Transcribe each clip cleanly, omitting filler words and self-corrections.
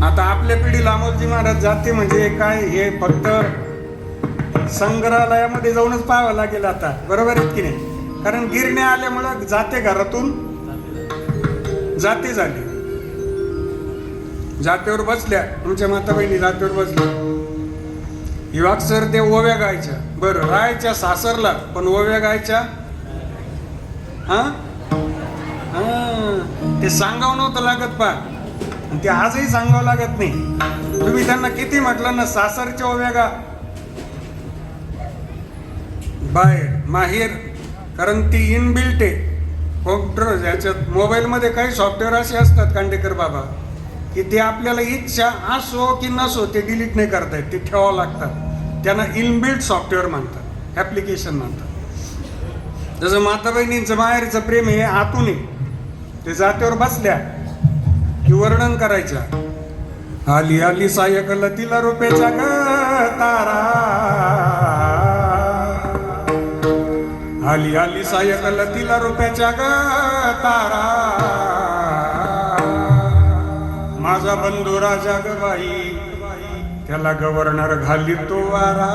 आता आपल्या पिढीला अमोलजी महाराज जाते म्हणजे काय, हे फक्त संग्रहालयामध्ये जाऊनच पाहावं लागेल आता, बरोबर आहेत की नाही? कारण गिरण्या आल्यामुळं जाते घरातून जाते झाली, जातेवर बसल्या, तुमच्या माता बहिणी जातेवर बसल्या. सर ते ओव्या गायच्या, बरं राहायच्या सासरला, पण ओव्या गायच्या हा ते सांगावं नव्हतं लागत पा, ते आजही सांगावं लागत नाही. तुम्ही त्यांना किती म्हटलं ना सासरच्या ओव्या गा, बाहेर माहेर, कारण ती इनबिल्ट आहे कॉम्प्युटर. याच्यात मोबाईलमध्ये काही सॉफ्टवेअर असे असतात कांडेकर बाबा की ते आपल्याला इच्छा असो की नसो ते डिलीट नाही करता येत, ते ठेवावं लागतात. त्यांना इनबिल्ट सॉफ्टवेअर म्हणतात, ॲप्लिकेशन म्हणतात. जसं माता बहिणींचं माहेरचं प्रेम हे आतून आहे, ते जात्यावर बसल्या की वर्णन करायच्या. आली आली सायकल तिला रुपयाच्या ग तारा, आली आली सायकल तिला रुपयाच्या ग तारा, माझा बंधू राजा ग बाई, त्याला गव्हर्नर घाली तो वारा.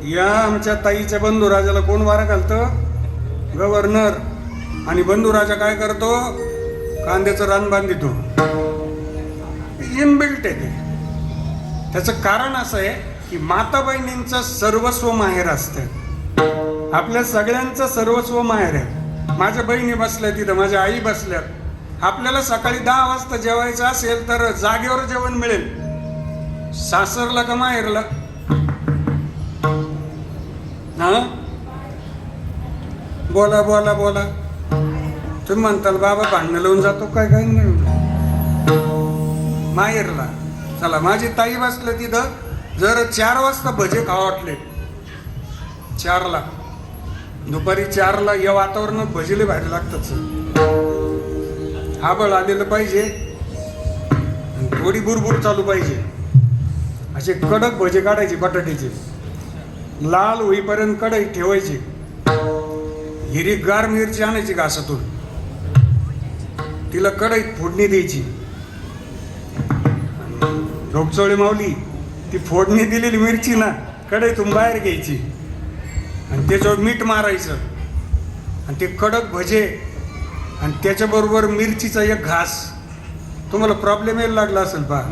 या आमच्या ताईच्या बंधू राजाला कोण वारा घालतं? गव्हर्नर. आणि बंधू राजा काय करतो? कांद्याचं रान बांधितो. इनबिल्ट आहे ते. त्याचं कारण असं आहे की माता बहिणींचं सर्वस्व माहेर असतं. आपल्या सगळ्यांचं सर्वस्व माहेर आहे. माझ्या बहिणी बसल्या तिथं, माझ्या आई बसल्यात. आपल्याला सकाळी 10 वाजता जेवायचं असेल तर जागेवर जेवण मिळेल. सासरला का माहेरला? हा बोला बोला बोला. तुम्ही म्हणताल बाबा भांडणं लावून जातो काय? काय नाही, माहेरला. चला माझी ताई बसलं तिथं, जर 4 वाजता भजे खावा वाटले, 4ला दुपारी 4ला या वातावरणात भजीले बाहेर लागतात. आबळ आलेलं पाहिजे, थोडी बुरबुर चालू पाहिजे. असे कडक भजे काढायचे बटाट्याचे, लाल होईपर्यंत कढई ठेवायची. हिरवीगार मिरची आणायची घासातून, तिला कढईत फोडणी द्यायची. रोगचोळी माऊली ती फोडणी दिलेली मिरची ना कढईतून बाहेर घ्यायची आणि त्याच्यावर मीठ मारायचं आणि ते कडक भजे आणि त्याच्याबरोबर मिरचीचा एक घास. तुम्हाला प्रॉब्लेम यायला लागला असेल पहा.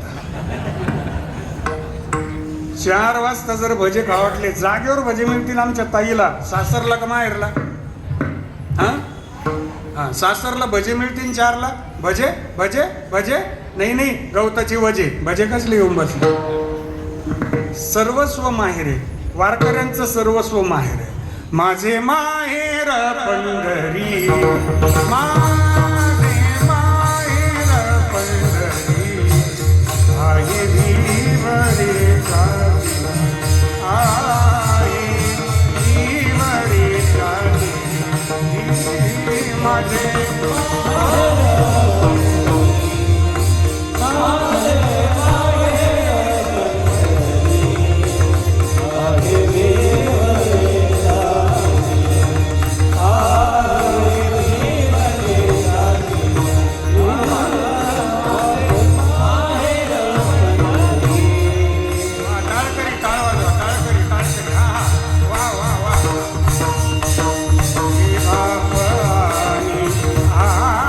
4 वाजता जर भजे खावाटले, जागेवर भजे मिळतील आमच्या ताईला. सासरला का माहेरला? हा सासरला भजे मिळतील 4ला. भजे भजे भजे नाही नाही, गवताची वजे. भजे कसले येऊन बसले? सर्वस्व माहेर आहे, वारकऱ्यांचं सर्वस्व माहेर आहे. माझे माहेर पंढरी, माझे माहेर पंढरी, आहे भीमरे काठी, आहे भीमरे काठी, माझे ah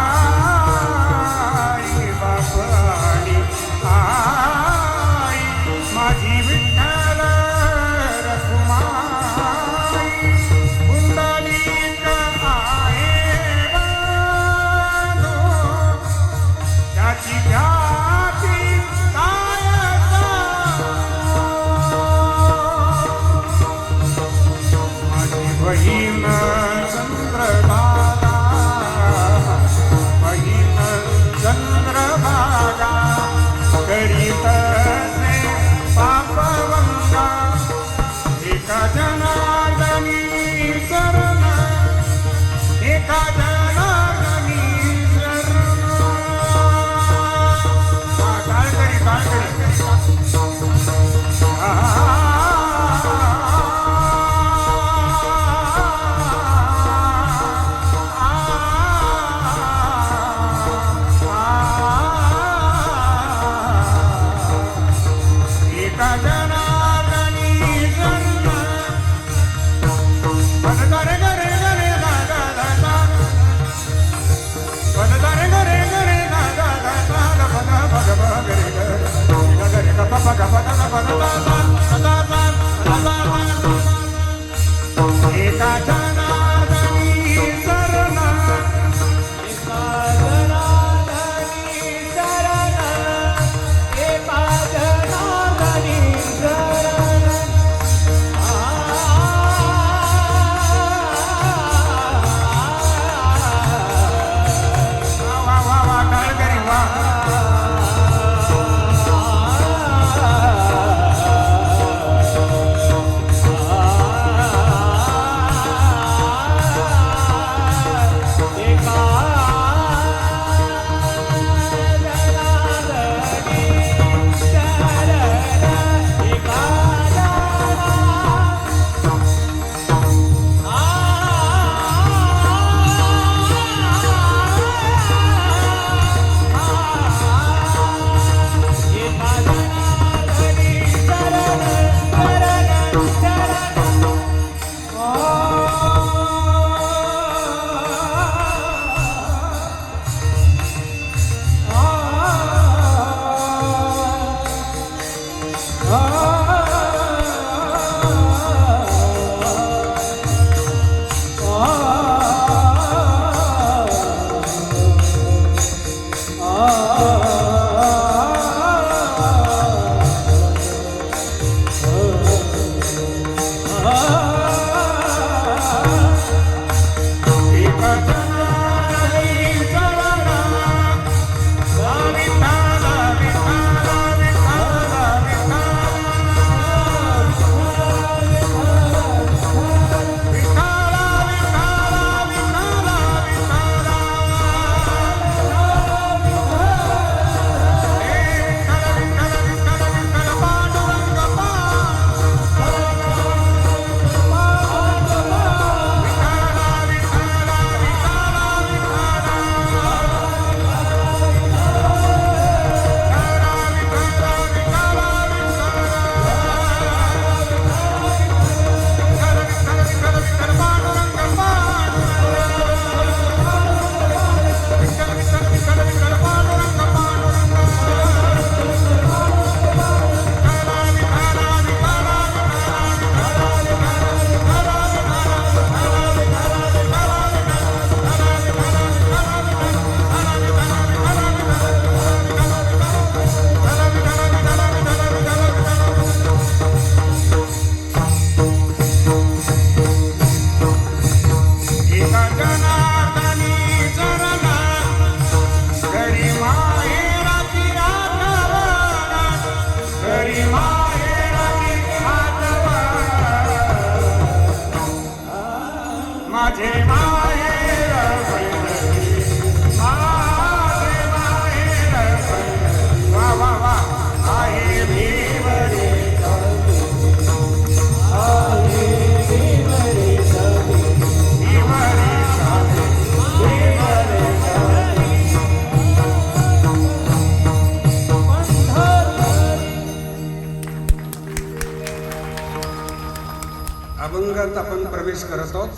अभंगात आपण प्रवेश करत आहोत.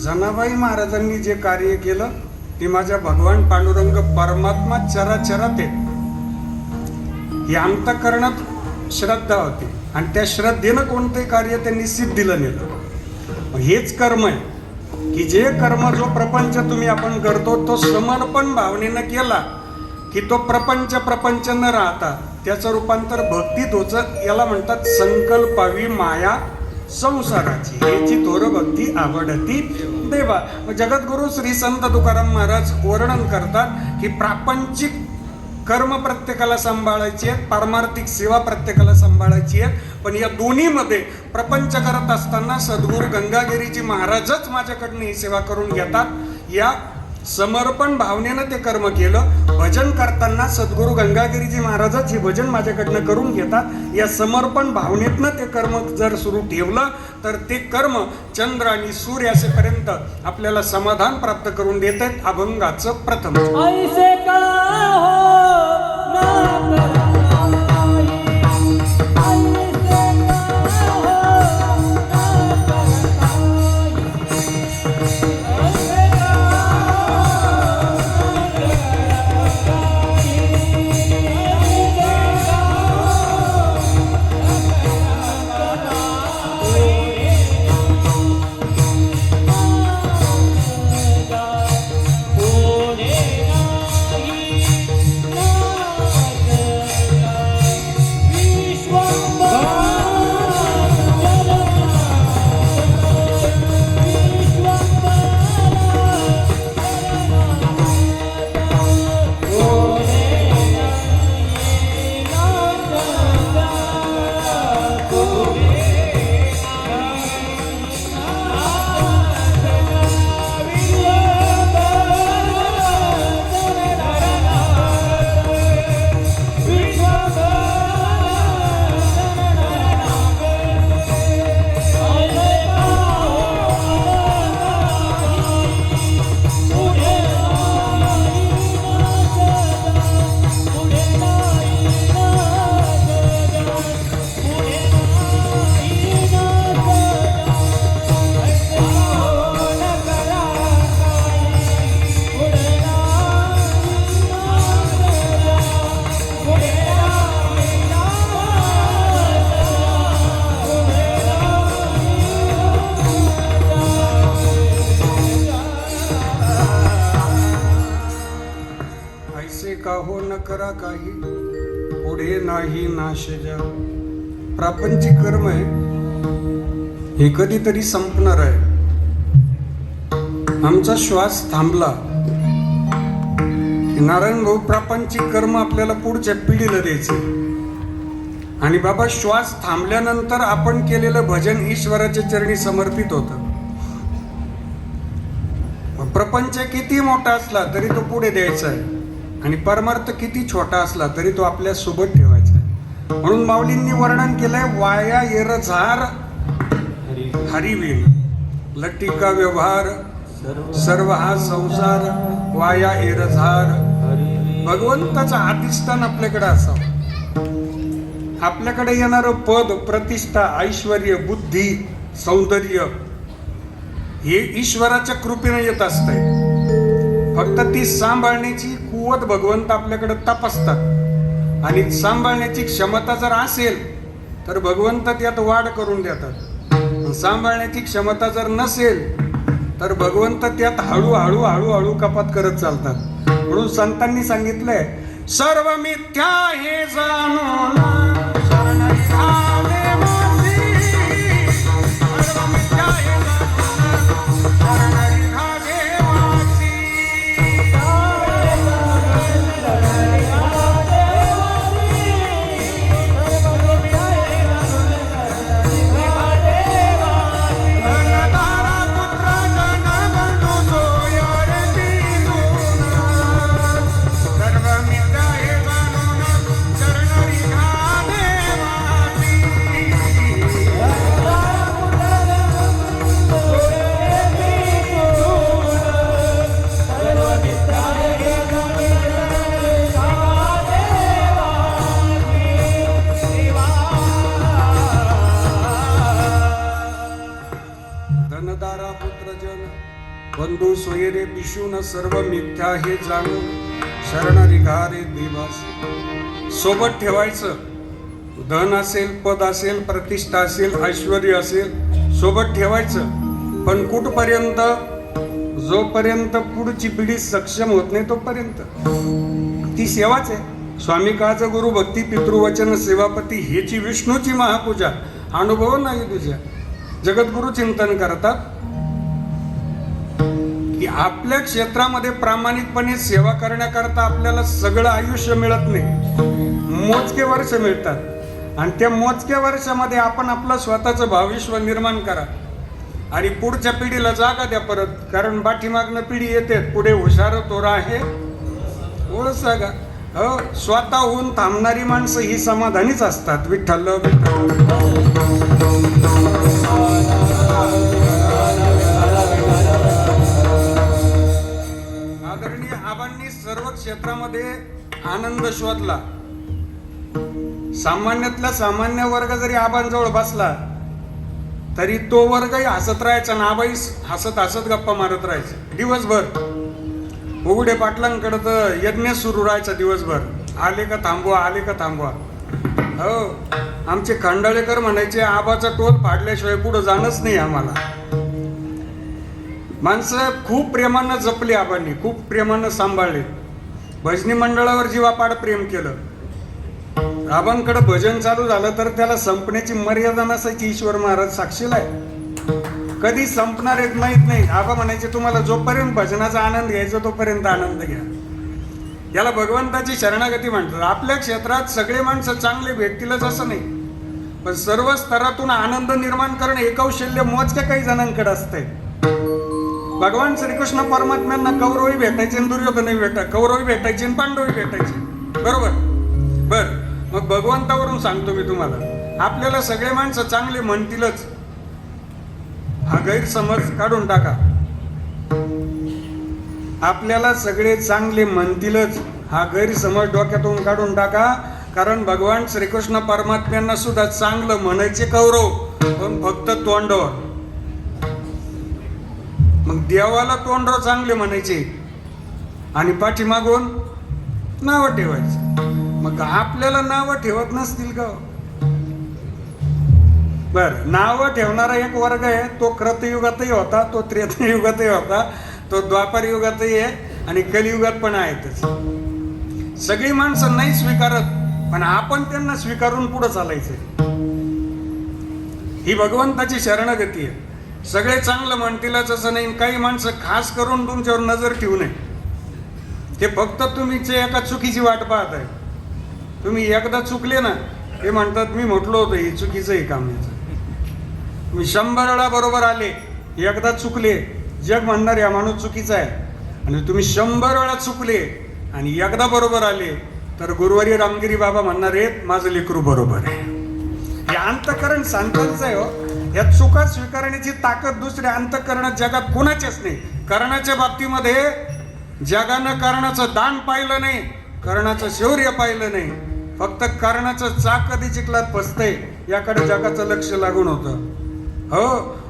जनाबाई महाराजांनी जे कार्य केलं ते माझ्या भगवान पांडुरंग परमात्मा चराचरात आहे. ही अंतःकरणात श्रद्धा होती आणि त्या श्रद्धेनं कोणते कार्य त्यांनी सिद्धीला नेलं. हेच कर्म आहे की जे कर्म जो प्रपंच तुम्ही आपण करतो तो समर्पण भावनेनं केला की तो प्रपंच न राहता त्याचं रूपांतर भक्तीत होतं. याला म्हणतात संकल्पावी माया संसाराची, याची थोर भक्ती आवडती देवा. जगद्गुरु श्री संत तुकाराम महाराज वर्णन करतात की प्रापंचिक कर्म प्रत्येकाला सांभाळायची आहेत, पारमार्थिक सेवा प्रत्येकाला सांभाळायची आहे. पण या दोन्हीमध्ये प्रपंच करत असताना सद्गुरू गंगागिरीजी महाराजच माझ्याकडनं ही सेवा करून घेतात. या समर्पण भावनेनं ते कर्म केलं. भजन करताना सद्गुरू गंगागिरीजी महाराजच हे भजन माझ्याकडनं करून घेतात. या समर्पण भावनेतनं ते कर्म जर सुरू ठेवलं तर ते कर्म चंद्र आणि सूर्य असेपर्यंत आपल्याला समाधान प्राप्त करून देत आहेत. अभंगाचं प्रथम ऐसे का हो ना करा काही पुढे नाही नाश जा. प्रापंचिक कर्म आहे हे कधीतरी संपणार आहे. आमचा श्वास थांबला नारायण भाऊ प्रापंचिक कर्म आपल्याला पुढच्या पिढीला द्यायचे आणि बाबा श्वास थांबल्यानंतर आपण केलेलं भजन ईश्वराच्या चरणी समर्पित होतं. प्रपंच किती मोठा असला तरी तो पुढे द्यायचा आहे आणि परमार्थ किती छोटा असला तरी तो आपल्या सोबत ठेवायचा आहे. म्हणून माऊलींनी वर्णन केलंय वाया येरझार हरिविन लटिका व्यवहार सर्व हा संसार वाया येरझार. भगवंताचं अधिष्ठान आपल्याकडे असावं. आपल्याकडे येणारं पद प्रतिष्ठा ऐश्वर्य बुद्धी सौंदर्य हे ईश्वराच्या कृपेने येत असतंय. फक्त ती सांभाळण्याची कुवत भगवंत आपल्याकडे तपासतात आणि सांभाळण्याची क्षमता जर असेल तर भगवंत त्यात वाढ करून देतात. सांभाळण्याची क्षमता जर नसेल तर भगवंत त्यात हळूहळू हळूहळू कपात करत चालतात. म्हणून संतांनी सांगितलंय सर्व मिथ्या हे जाणून शरणाई आले माझी. सर्व मिथ्या हे जाणून शरणाई आले माझी. धनदारा पुत्रजन बंधू सोयरे पिशून सर्व मिथ्या हे जाणून शरण रिघारे देवास. सोबत ठेवायचं. धन असेल पद असेल प्रतिष्ठा असेल ऐश्वर्य असेल सोबत ठेवायचं. पण कुठपर्यंत? जोपर्यंत पुढची पिढी सक्षम होत नाही तोपर्यंत ती सेवाच आहे. स्वामी काज गुरु भक्ती पितृवचन सेवापती हेची विष्णूची महापूजा अनुभव नाही तुझ्या. जगद्गुरु चिंतन करतात की आपल्या क्षेत्रामध्ये प्रामाणिकपणे सेवा करण्याकरता आपल्याला सगळं आयुष्य मिळत नाही. मोजके वर्ष मिळतात आणि त्या मोजक्या वर्षामध्ये आपण आपलं स्वतःचं भावविश्व निर्माण करा आणि पुढच्या पिढीला जागा द्या परत. कारण पाठीमागनं पिढी येते पुढे हुशार तोरा आहे ओळख सांगा. हो स्वतःहून थांबणारी माणसं ही समाधानीच असतात. विठ्ठल आदरणीय आबांनी सर्व क्षेत्रामध्ये आनंद शोधला. सामान्यातला सामान्य वर्ग जरी आबांजवळ बसला तरी तो वर्गही हसत राहायचा आणि आबाई हसत हसत गप्पा मारत राहायचे दिवसभर. उघडे पाटलांकडे तर यज्ञ सुरू राहायचा दिवसभर. आले का थांबवा आले का थांबवा. हो आमचे खंडाळेकर म्हणायचे आबाचा टोल फाडल्याशिवाय पुढे जाणंच नाही आम्हाला. माणसं खूप प्रेमानं जपली आबांनी खूप प्रेमानं सांभाळले. भजनी मंडळावर जीवापाड प्रेम केलं. आबांकडे भजन चालू झालं तर त्याला संपण्याची मर्यादा नसायची. ईश्वर महाराज साक्षीला आहे. कधी संपणार एक माहीत नाही. आबा म्हणायचे तुम्हाला जोपर्यंत भजनाचा आनंद घ्यायचा तोपर्यंत आनंद घ्या. याला भगवंताची शरणागती म्हणतात. आपल्या क्षेत्रात सगळे माणसं चांगले भेटतीलच असं नाही पण सर्व स्तरातून आनंद निर्माण करणं हे कौशल्य मोजक्या काही जणांकडे असतंय. भगवान श्रीकृष्ण परमात्म्यांना कौरवही भेटायचे आणि दुर्योधनही कौरवही भेटायचे आणि पांडवही भेटायचे. बरोबर बर. मग भगवंतावरून सांगतो मी तुम्हाला आपल्याला सगळे माणसं चांगले म्हणतीलच हा गैरसमज काढून टाका. आपल्याला सगळे चांगले म्हणतीलच हा गैरसमज डोक्यातून काढून टाका. कारण भगवान श्रीकृष्ण परमात्म्यांना सुद्धा चांगलं म्हणायचे कौरव पण फक्त तोंडावर. मग देवाला तोंडावर चांगले म्हणायचे आणि पाठीमागून नावं ठेवायचे. मग आपल्याला नावं ठेवत नसतील का? बर नावं ठेवणारा एक वर्ग आहे. तो कृतयुगातही होता तो त्रेतायुगातही होता तो द्वापार युगातही आहे आणि कलियुगात पण आहेतच. सगळी माणसं नाही स्वीकारत पण आपण त्यांना स्वीकारून पुढे चालायचंय. ही भगवंताची शरणगती आहे. सगळे चांगलं म्हणतीलच असं नाही. काही माणसं खास करून तुमच्यावर नजर ठेवू नये. ते फक्त तुम्हीचे एका चुकीची वाट पाहत आहे. तुम्ही एकदा चुकले ना, ते म्हणतात मी म्हटलो होतं हे चुकीचं आहे काम याचं. तुम्ही 100 वेळा बरोबर आले, एकदा चुकले, जग म्हणणार या माणूस चुकीचा आहे. आणि तुम्ही 100 वेळा चुकले आणि एकदा बरोबर आले तर गुरुवारी रामगिरी बाबा म्हणणार आहेत माझं लेकरू बरोबर आहे. हे अंतःकरण शांतांचं आहे हो. या चुका स्वीकारण्याची ताकद दुसऱ्या अंतःकरणात जगात कोणाचीच नाही. करण्याच्या बाबतीमध्ये जगानं कर्णाचं दान पाहिलं नाही, कर्णाचं शौर्य पाहिलं नाही. फक्त कर्णाचं चाक कधी चिखलात फसतंय याकडे जगाचं लक्ष लागून होतं. हो,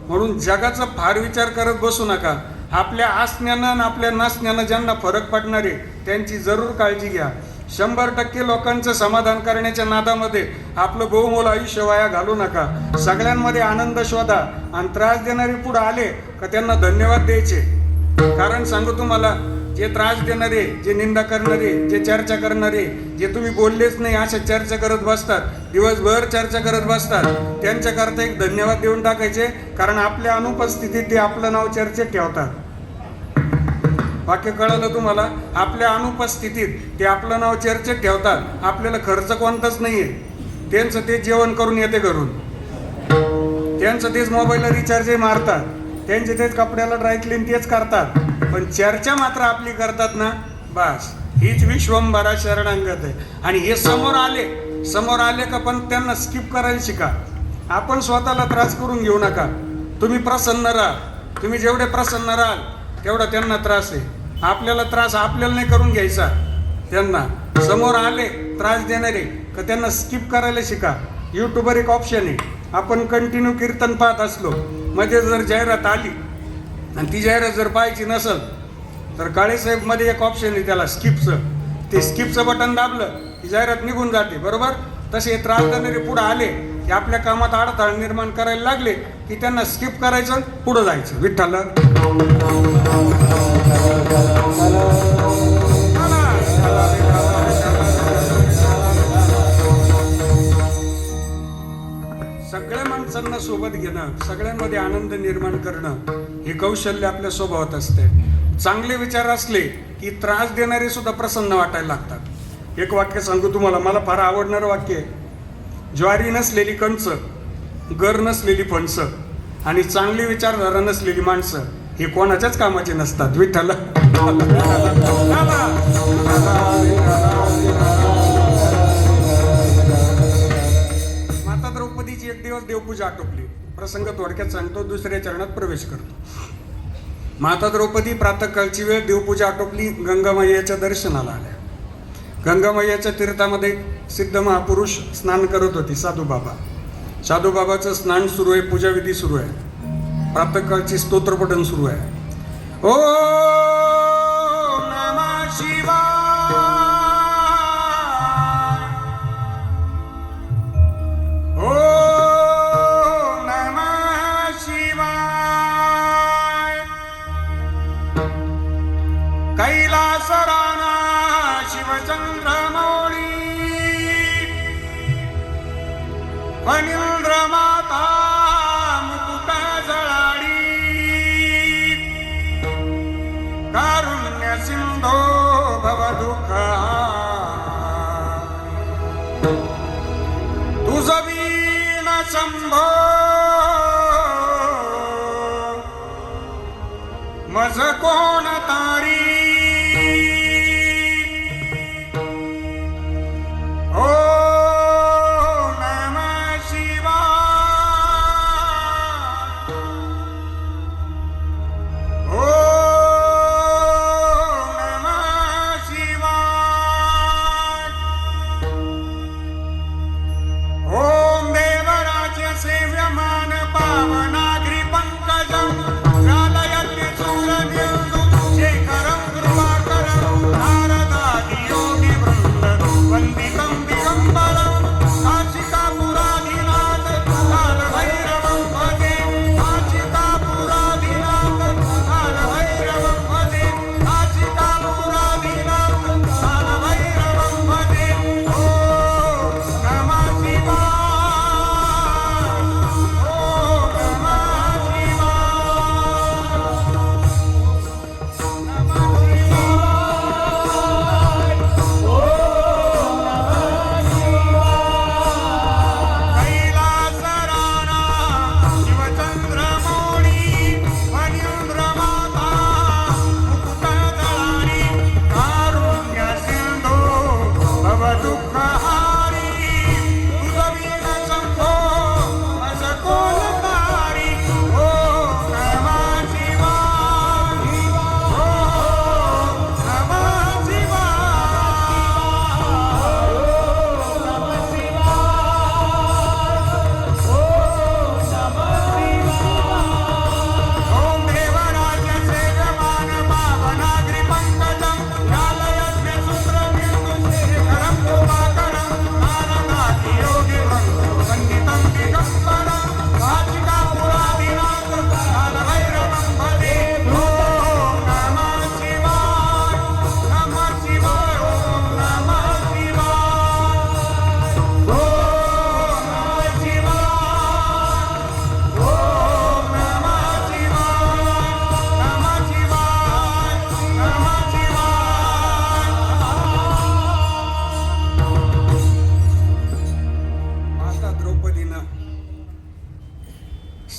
म्हणून जगाचा फार विचार करत बसू नका. आपल्या असण्यानं आणि आपल्या नसण्यानं ज्यांना फरक पडणार आहे त्यांची जरूर काळजी घ्या. 100% लोकांचं समाधान करण्याच्या नादामध्ये आपलं बहुमोल आयुष्य वाया घालू नका. सगळ्यांमध्ये आनंद शोधा आणि त्रास देणारे पुढे आले का त्यांना धन्यवाद द्यायचे. कारण सांगू तुम्हाला, जे त्रास देणारे, जे निंदा करणारे, जे चर्चा करणारे, जे तुम्ही बोललेच नाही अशा चर्चा करत बसतात, दिवसभर चर्चा करत बसतात, त्यांच्याकरता एक धन्यवाद देऊन टाकायचे. कारण आपल्या अनुपस्थितीत ते आपलं नाव चर्चेत ठेवतात. वाक्य कळलं तुम्हाला? आपल्या अनुपस्थितीत ते आपलं नाव चर्चेत ठेवतात. आपल्याला खर्च कोणताच नाहीये. त्यांचं तेच जेवण करून येते घरून, त्यांचं तेच मोबाईलला रिचार्जही मारतात, त्यांचे तेच कपड्याला ड्राय क्लीन तेच करतात. पण चर्चा मात्र आपली करतात ना, बस हीच विश्वंभरा शरणांगत आहे. आणि हे समोर आले का पण त्यांना स्किप करायला शिका. आपण स्वतःला त्रास करून घेऊ नका. तुम्ही प्रसन्न राहा. तुम्ही जेवढे प्रसन्न राहाल तेवढा त्यांना त्रास आहे. आपल्याला त्रास आपल्याला नाही करून घ्यायचा. त्यांना समोर आले त्रास देणारे का त्यांना स्किप करायला शिका. यूट्यूबवर एक ऑप्शन आहे. आपण कंटिन्यू कीर्तन पाहत असलो, मध्ये जर जाहिरात आली आणि ती जाहिरात जर पाहायची नसेल तर काळेसाहेब मध्ये एक ऑप्शन आहे त्याला स्किपचं. ते स्किपचं बटन दाबलं की जाहिरात निघून जाते. बरोबर तसे त्रास देणारे पुढे आले की आपल्या कामात अडथळा निर्माण करायला लागले की त्यांना स्किप करायचं, पुढं जायचं. विठ्ठल सगळ्या माणसांना सोबत घेणं, सगळ्यांमध्ये आनंद निर्माण करणं हे कौशल्य आपल्या स्वभावात असते. चांगले विचार असले की त्रास देणारे सुद्धा प्रसन्न वाटायला लागतात. एक वाक्य सांगू तुम्हाला, मला फार आवडणारं वाक्य आहे. ज्वारी नसलेली कणस, गर नसलेली फणस आणि चांगली विचारधारा नसलेली माणसं हे कोणाच्याच कामाचे नसतात. विठ्ठल माता द्रौपदीची एक दिवस देवपूजा आटोपली. प्रसंग थोडक्यात सांगतो, दुसऱ्या चरणात प्रवेश करतो. माता द्रौपदी प्रातःकाळची वेळ देवपूजा आटोपली, गंगामाईच्या दर्शनाला आल्या. गंगामाईच्या तीर्थामध्ये सिद्ध महापुरुष स्नान करत होती. साधू बाबाचं स्नान सुरू आहे, पूजाविधी सुरू आहे, प्रातःकाळची स्तोत्रपठण सुरू आहे. ओ नमः शिवाय, ओ नमः शिवाय. कैलास राणा शिवचंद्रमौळी, फणींद्र माता मुकुट जळाडी, कारुण्य सिंधो भव दुःख तुझ वीण शंभो, मज कोण तारी. ओ नमः शिवाय, ओ नमः शिवाय. ओम देवराज्य सेव्यमान पावनाग्री पंकजं, रालयते सूरबिंदु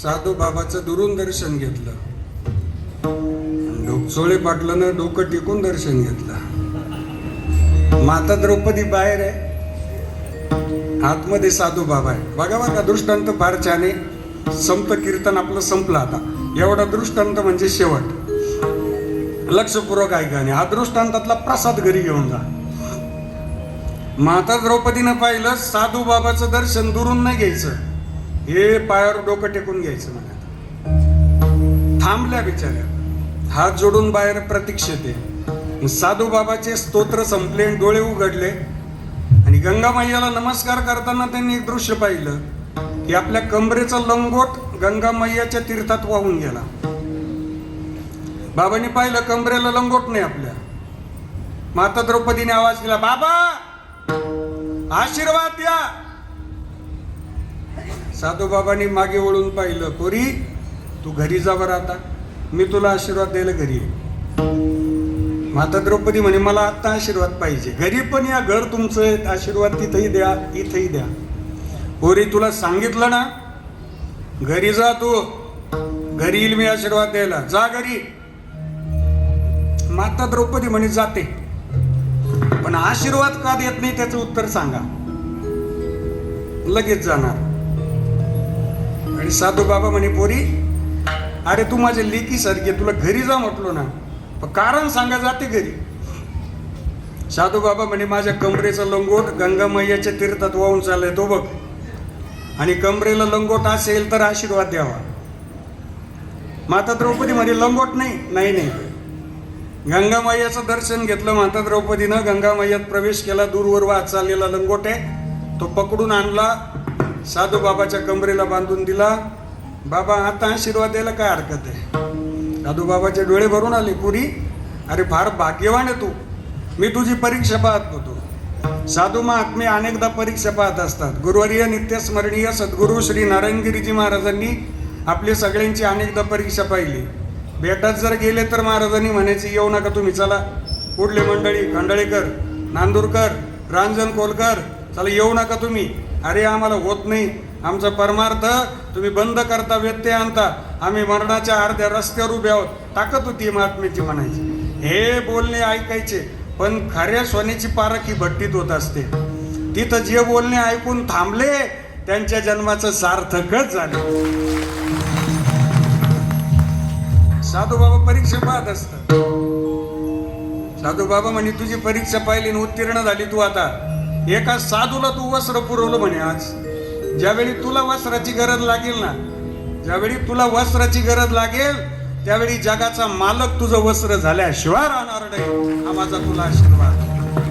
साधू बाबाचं दुरून दर्शन घेतलं. डोकचोळे पाटलानं डोकं टेकून दर्शन घेतलं. माता द्रौपदी बाहेर आहे, आतमध्ये साधू बाबा आहे. बघा बघा, दृष्टांत फार छान आहे. संत कीर्तन आपलं संपलं आता. एवढा दृष्टांत म्हणजे शेवट. लक्षपूर्वक ऐका. आणि हा दृष्टांतातला प्रसाद घरी घेऊन जा. माता द्रौपदीनं पाहिलं, साधू बाबाचं दर्शन दुरून नाही घ्यायचं, हे पायावर डोकं टेकून घ्यायचं म्हणा. थांबल्या बिचाऱ्या, हात जोडून बाहेर प्रतीक्षेत आहे. साधू बाबाचे स्तोत्र संपले, डोळे उघडले आणि गंगा मैयाला नमस्कार करताना त्यांनी एक दृश्य पाहिलं की आपल्या कमरेचा लंगोट गंगा मैयाच्या तीर्थात वाहून गेला. बाबांनी पाहिलं कमरेला लंगोट नाही आपल्या. माता द्रौपदीने आवाज दिला, बाबा आशीर्वाद द्या. साधू बाबांनी मागे वळून पाहिलं, पोरी तू घरी जा बरं, आता मी तुला आशीर्वाद द्यायला घरी आहे. माता द्रौपदी म्हणे, मला आता आशीर्वाद पाहिजे. घरी पण या, घर तुमचं आहे, आशीर्वाद तिथंही द्या, इथंही द्या. पोरी तुला सांगितलं ना, घरी जा, तू घरी येईल मी आशीर्वाद द्यायला, जा घरी. माता द्रौपदी म्हणे, जाते, पण आशीर्वाद का देत नाही त्याचं उत्तर सांगा. लगेच जाणार. आणि साधू बाबा म्हणे, पोरी अरे तू माझ्या लेकी सारखी, तुला घरी जा म्हटलो ना, पण कारण सांगा, जाते घरी. साधू बाबा म्हणे, माझ्या कमरेचा लंगोट गंगा मैयाच्या तीर्थात वाहून चाललाय तो बघ, आणि कमरेला लंगोट असेल तर आशीर्वाद द्यावा. माता द्रौपदी म्हणे, लंगोट नाही. नाही नाही, गंगा मैयाचं दर्शन घेतलं माता द्रौपदीनं. गंगा मैयात प्रवेश केला. दूरवर वाहत चाललेला लंगोट आहे, तो पकडून आणला, साधू बाबाच्या कमरेला बांधून दिला. बाबा आता आशीर्वाद द्यायला काय हरकत आहे. साधू बाबाचे डोळे भरून आले. पुरी अरे फार भाग्यवान आहे तू, मी तुझी परीक्षा पाहत होतो. साधू महात्मे अनेकदा परीक्षा पाहत असतात. गुरुवर्य नित्यस्मरणीय सद्गुरू श्री नारायणगिरीजी महाराजांनी आपली सगळ्यांची अनेकदा परीक्षा पाहिली. बेटात जर गेले तर महाराजांनी म्हणायचे, येऊ नका तुम्ही, चला पुढले मंडळी, खंडाळेकर, नांदूरकर, रांजण कोलकर, चला येऊ नका तुम्ही. अरे आम्हाला होत नाही, आमचा परमार्थ तुम्ही बंद करता, व्यत्यय आणता, आम्ही मरणाच्या अर्ध्या रस्त्यावर उभे आहोत. ताकद होती महात्मेची म्हणायची. हे बोलणे ऐकायचे, पण खऱ्या सोन्याची पारख ही भट्टीत होत असते. तिथं जे बोलणे ऐकून थांबले त्यांच्या जन्माचं सार्थकच झाले. साधू बाबा परीक्षा पाहत असतात. साधू बाबा म्हणे, तुझी परीक्षा पाहिली आणि उत्तीर्ण झाली तू. आता एका साधूला तू वस्त्र पुरवलं म्हणे. आज ज्यावेळी तुला वस्त्राची गरज लागेल ना, ज्यावेळी तुला वस्त्राची गरज लागेल त्यावेळी जगाचा मालक तुझं वस्त्र झाल्याशिवाय राहणार नाही. हा माझा तुला आशीर्वाद.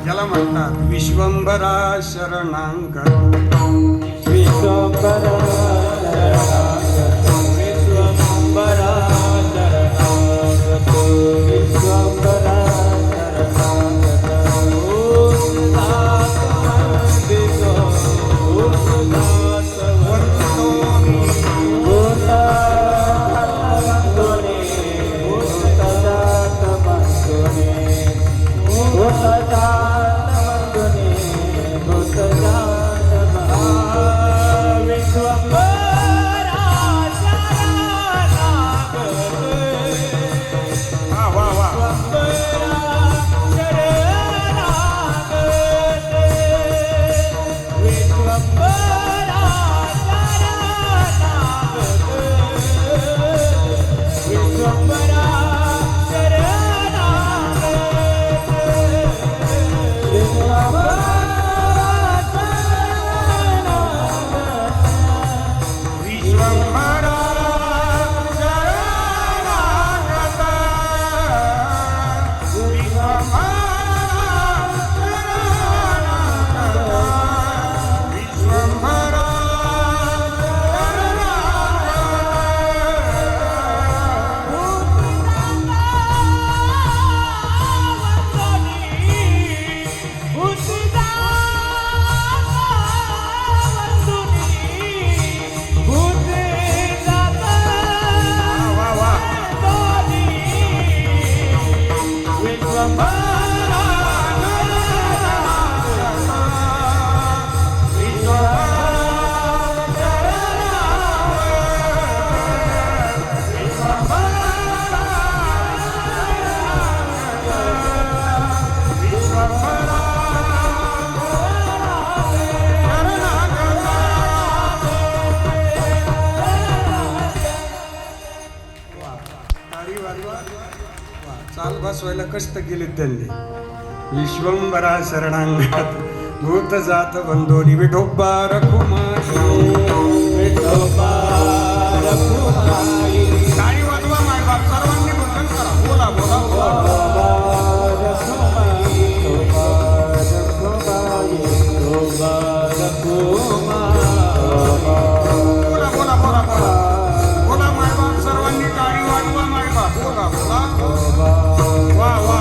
ज्याला म्हणतात विश्वंभरा शरणांक, विश्वंभरा शरणागतो, विश्वंभरा शरणागतो, विश्वंभरा बसवायला कष्ट केले त्यांनी. विश्वंभरा शरणांगात भूत जात बंधोनी विठोबा रखुमाई. विठोबा रखुमाई. टाळी वाजवा मायबाप, सर्वांनी भजन करा. बोला बोला बोला. बोला बोला बोला बोला. बोला मायबाप, सर्वांनी टाळी वाजवा मायबाप. बोला बोला. वा वा.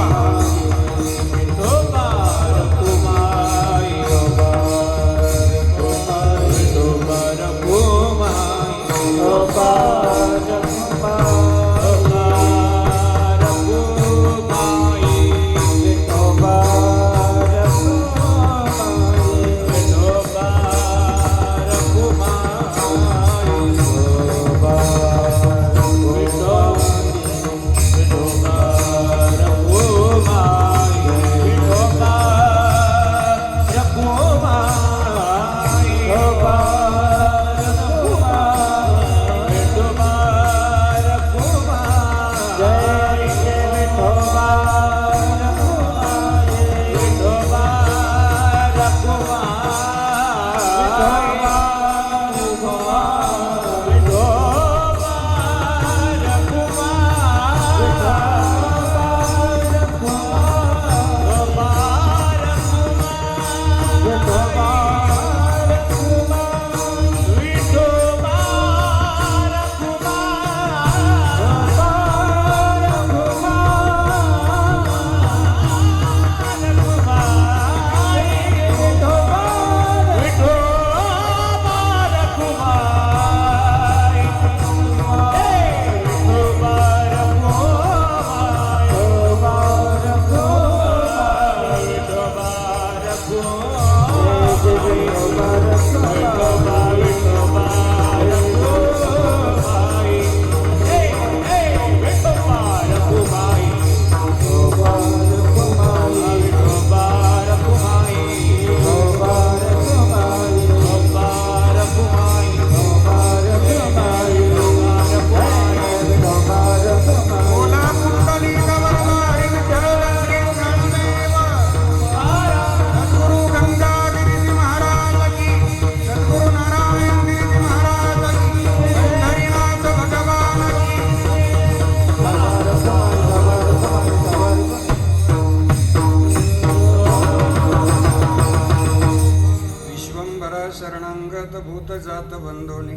शरणांगत भूत जात बंधोनी.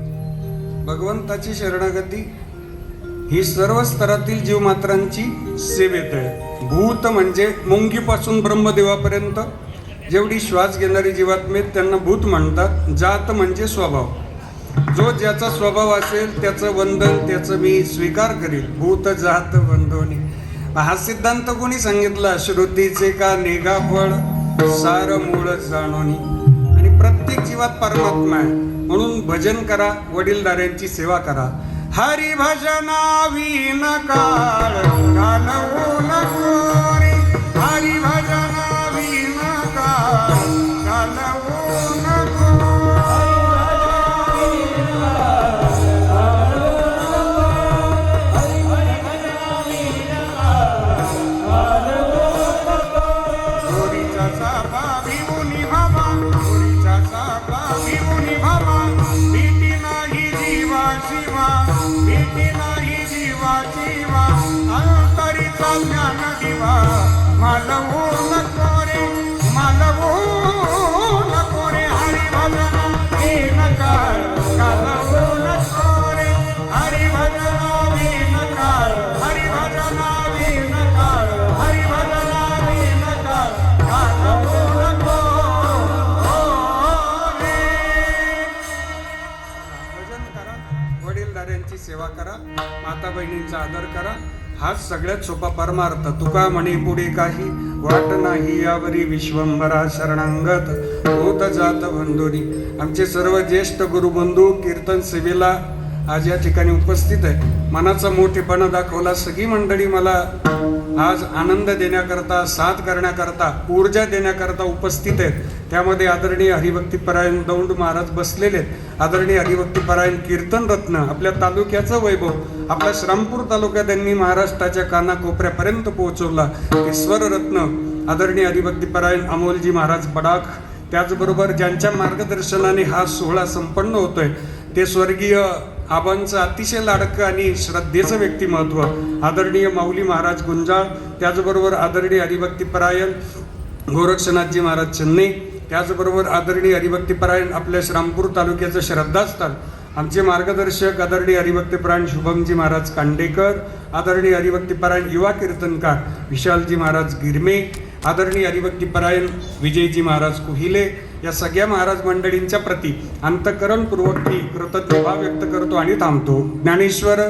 भगवंताची शरणागती ही सर्व स्तरातील जीवमात्रांची सेवेत आहे. भूत म्हणजे मुंगीपासून ब्रह्मदेवापर्यंत जेवढी श्वास घेणारी जीवात्मे त्यांना भूत म्हणतात. जात म्हणजे स्वभाव. जो ज्याचा स्वभाव असेल त्याचं वंदन, त्याचं मी स्वीकार करील. भूत जात बंधोनी. हा सिद्धांत कोणी सांगितला? श्रुतीचे का निगा फळ सार मूळ जाणोनी. प्रत्येक जीवात परमात्मा आहे म्हणून भजन करा, वडीलधाऱ्यांची सेवा करा. हरी भजनावी नकाळ घालवू नको रे. हरी भजनावी नकाळ घालवू नको. चोरीचा चापा भिवूनी भावा, चोरीचा चापा भिवूनी भावा. भीती नाही जीवा शिवा, भीती नाही जीवा शिवा. अंतरीचा ज्ञान दिवा मालवू नको रे, मालवू नको रे. हरी भजना हे नकाळ घालवू नको रे. हरी भजना हे नकाळ, हरी भजना हे नकाळ, हरी भजना हे नकाळ घालवू नको रे. भजन करा, वडीलधाऱ्यांची सेवा करा, माता बहिणींचा आदर करा. हाच सगळ्यात सोपा परमार्थ. तुका म्हणे पुढे काही वाट नाही यावरी. विश्वंभरा शरणांगत भूत जात बंधोनी. आमचे सर्व ज्येष्ठ गुरुबंधू कीर्तन सेवेला आज या ठिकाणी उपस्थित आहे. मनाचा मोठेपणा दाखवला. सगळी मंडळी मला आज आनंद देण्याकरता, साथ करण्याकरता, ऊर्जा देण्याकरता उपस्थित आहेत. त्यामध्ये आदरणीय हरिभक्तीपरायण दौंड महाराज बसलेले आहेत. आदरणीय हरिभक्तीपरायण कीर्तन रत्न, आपल्या तालुक्याचं वैभव, आपल्या श्रामपूर तालुक्यात त्यांनी महाराष्ट्राच्या कानाकोपऱ्यापर्यंत पोहोचवला ते स्वररत्न आदरणीय हरिभक्तीपरायण अमोलजी महाराज बडाख, त्याचबरोबर ज्यांच्या मार्गदर्शनाने हा सोहळा संपन्न होतोय ते स्वर्गीय आबांचं अतिशय लाडकं आणि श्रद्धेचं व्यक्तिमत्व आदरणीय माऊली महाराज गुंजाळ, त्याचबरोबर आदरणीय हरिभक्तीपरायण गोरक्षनाथजी महाराज चन्ने, त्याचबरोबर आदरणीय हरिभक्तीपरायण आपल्या श्रामपूर तालुक्याचं श्रद्धास्थान आमचे मार्गदर्शक आदरणीय हरिभक्तीपरायण शुभमजी महाराज कांडेकर, आदरणीय हरिभक्तीपरायण युवा कीर्तनकार विशालजी महाराज गिरमे, आदरणीय हरिभक्तीपरायण विजयजी महाराज कुहिले, या सगळ्या महाराज मंडळींच्या प्रती अंतःकरणपूर्वक मी कृतज्ञ भाव व्यक्त करतो आणि थांबतो. ज्ञानेश्वर